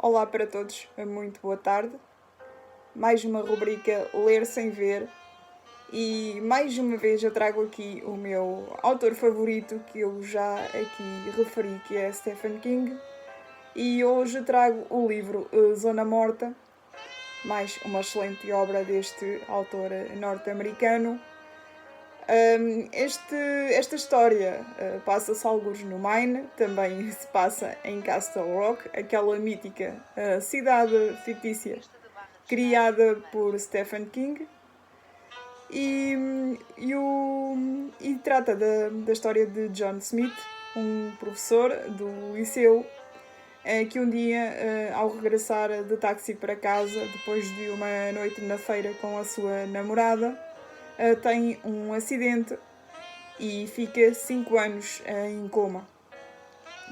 Olá para todos, muito boa tarde. Mais uma rubrica Ler Sem Ver e mais uma vez eu trago aqui o meu autor favorito que eu já aqui referi, que é Stephen King. E hoje trago o livro Zona Morta, mais uma excelente obra deste autor norte-americano. Esta história passa-se alguns no Maine, também se passa em Castle Rock, aquela mítica cidade fictícia criada por Stephen King, e trata da história de John Smith, um professor do liceu, que um dia, ao regressar de táxi para casa, depois de uma noite na feira com a sua namorada, tem um acidente e fica 5 anos em coma.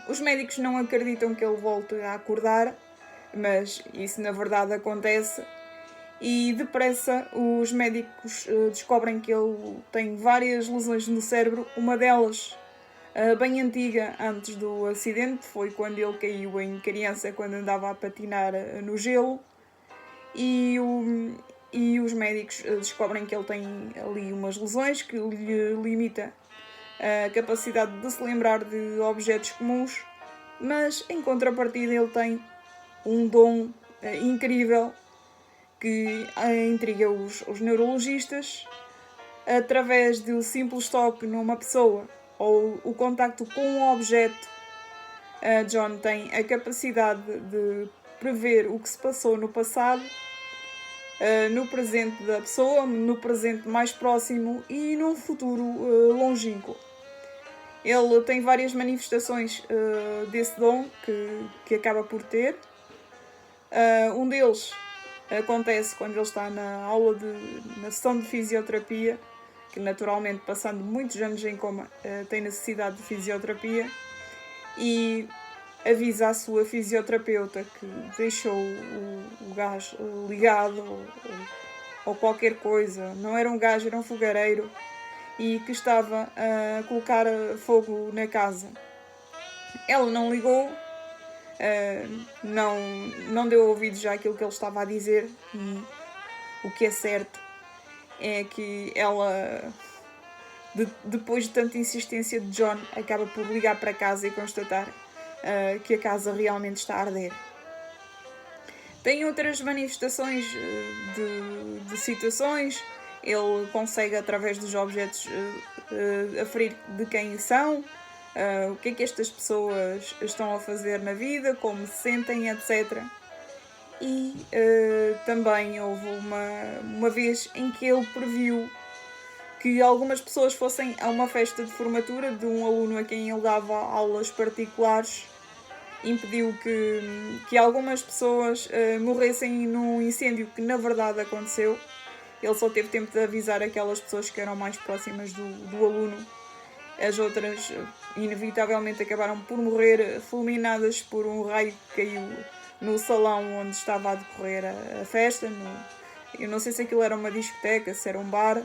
Os médicos não acreditam que ele volte a acordar, mas isso na verdade acontece, e depressa os médicos descobrem que ele tem várias lesões no cérebro. Uma delas, bem antiga, antes do acidente, foi quando ele caiu em criança, quando andava a patinar no gelo, e os médicos descobrem que ele tem ali umas lesões que lhe limita a capacidade de se lembrar de objetos comuns, mas em contrapartida ele tem um dom incrível que intriga os neurologistas. Através do simples toque numa pessoa ou o contacto com um objeto, John tem a capacidade de prever o que se passou no passado, no presente da pessoa, no presente mais próximo e num futuro longínquo. Ele tem várias manifestações desse dom que acaba por ter. Um deles acontece quando ele está na sessão de fisioterapia, que naturalmente, passando muitos anos em coma, tem necessidade de fisioterapia, e avisa a sua fisioterapeuta que deixou o gás ligado ou qualquer coisa. Não era um gás, era um fogareiro, e que estava a colocar fogo na casa. Ela não ligou, não deu ouvidos àquilo que ele estava a dizer, e o que é certo é que ela, depois de tanta insistência de John, acaba por ligar para casa e constatar que a casa realmente está a arder. Tem outras manifestações de situações. Ele consegue, através dos objetos, aferir de quem são, o que é que estas pessoas estão a fazer na vida, como se sentem, etc. E também houve uma vez em que ele previu que algumas pessoas fossem a uma festa de formatura de um aluno a quem ele dava aulas particulares. Impediu que algumas pessoas morressem num incêndio que na verdade aconteceu. Ele só teve tempo de avisar aquelas pessoas que eram mais próximas do aluno. As outras inevitavelmente acabaram por morrer fulminadas por um raio que caiu no salão onde estava a decorrer a festa. Eu não sei se aquilo era uma discoteca, se era um bar,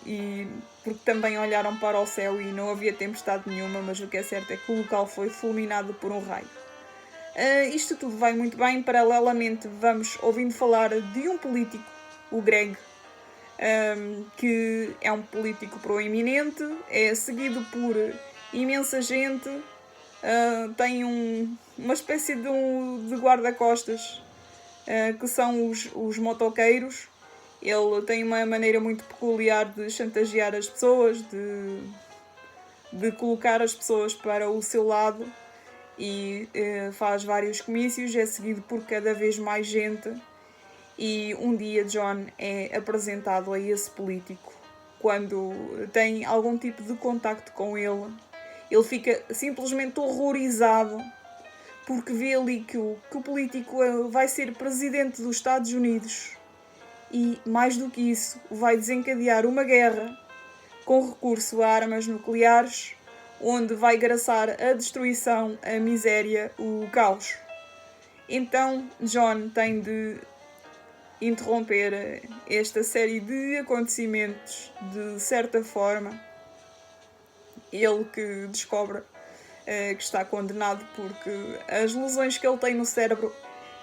e porque também olharam para o céu e não havia tempestade nenhuma, mas o que é certo é que o local foi fulminado por um raio. Isto tudo vai muito bem. Paralelamente vamos ouvindo falar de um político, o Greg, que é um político proeminente, é seguido por imensa gente, tem uma espécie de guarda-costas, que são os motoqueiros. Ele tem uma maneira muito peculiar de chantagear as pessoas, de colocar as pessoas para o seu lado, e faz vários comícios, é seguido por cada vez mais gente. E um dia John é apresentado a esse político. Quando tem algum tipo de contacto com ele, ele fica simplesmente horrorizado, porque vê ali que o político vai ser presidente dos Estados Unidos e, mais do que isso, vai desencadear uma guerra com recurso a armas nucleares, onde vai graçar a destruição, a miséria, o caos. Então John tem de interromper esta série de acontecimentos de certa forma. Ele que descobre que está condenado porque as lesões que ele tem no cérebro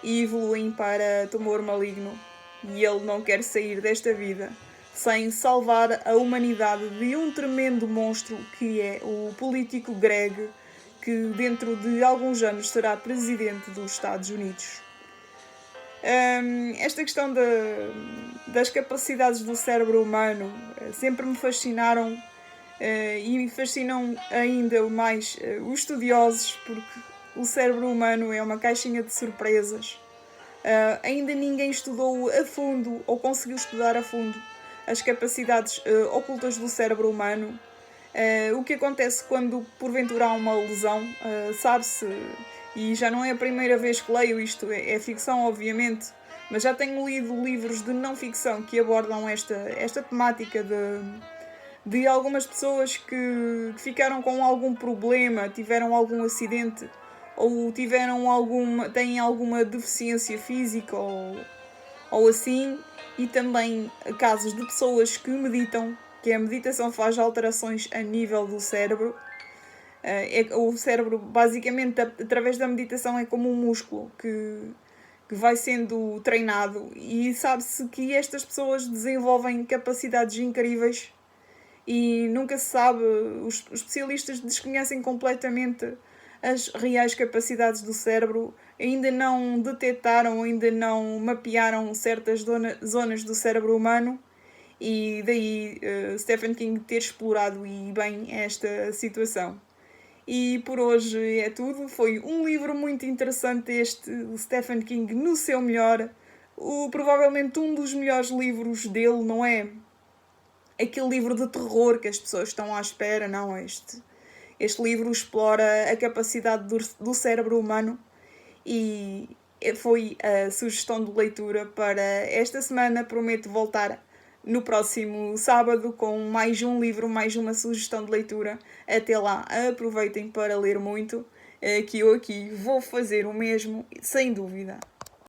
evoluem para tumor maligno e ele não quer sair desta vida sem salvar a humanidade de um tremendo monstro que é o político Greg, que dentro de alguns anos será presidente dos Estados Unidos. Esta questão das capacidades do cérebro humano sempre me fascinaram e me fascinam ainda mais os estudiosos, porque o cérebro humano é uma caixinha de surpresas. Ainda ninguém estudou a fundo ou conseguiu estudar a fundo as capacidades ocultas do cérebro humano. O que acontece quando porventura há uma lesão, sabe-se, e já não é a primeira vez que leio isto, é ficção obviamente, mas já tenho lido livros de não ficção que abordam esta temática de algumas pessoas que ficaram com algum problema, tiveram algum acidente ou têm alguma deficiência física ou assim, e também casos de pessoas que meditam, que a meditação faz alterações a nível do cérebro. O cérebro, basicamente, através da meditação, é como um músculo que vai sendo treinado, e sabe-se que estas pessoas desenvolvem capacidades incríveis e nunca se sabe, os especialistas desconhecem completamente as reais capacidades do cérebro, ainda não detectaram, ainda não mapearam certas zonas do cérebro humano, e daí Stephen King ter explorado e bem esta situação. E por hoje é tudo. Foi um livro muito interessante este, o Stephen King no seu melhor. Provavelmente um dos melhores livros dele, não é aquele livro de terror que as pessoas estão à espera, não. Este livro explora a capacidade do cérebro humano e foi a sugestão de leitura para esta semana. Prometo voltar no próximo sábado com mais um livro, mais uma sugestão de leitura. Até lá, aproveitem para ler muito, que eu aqui vou fazer o mesmo, sem dúvida.